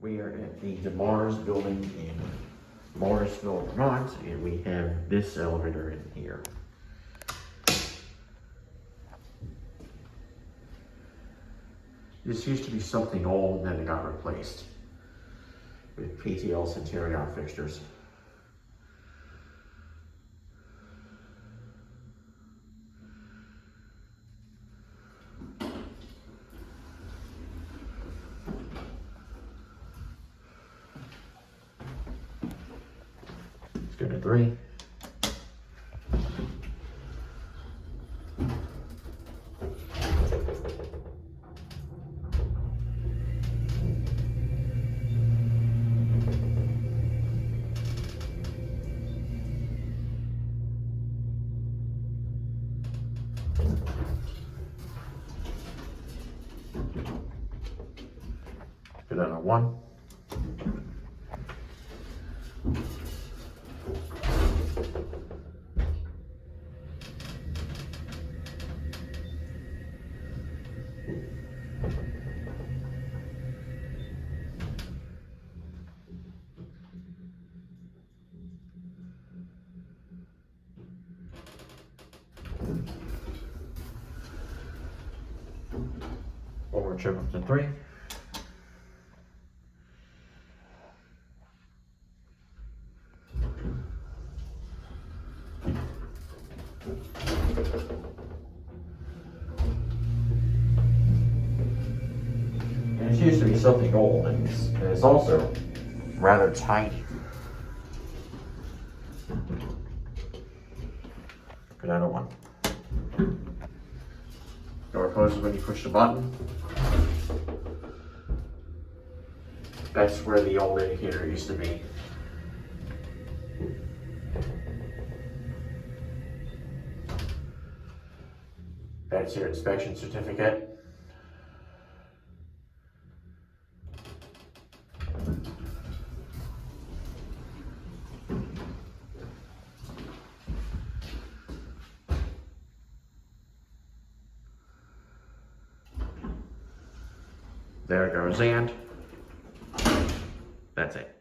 We are at the DeMars building in Morrisville, Vermont, and we have this elevator in here. This used to be something old, and then it got replaced with PTL Centurion fixtures. Let's go to 3. Go down to 1. One more trip up to 3. And it used to be something old, and it's also rather tiny. Go down to 1. Door closes when you push the button. That's where the old indicator used to be. That's your inspection certificate. There it goes, and that's it.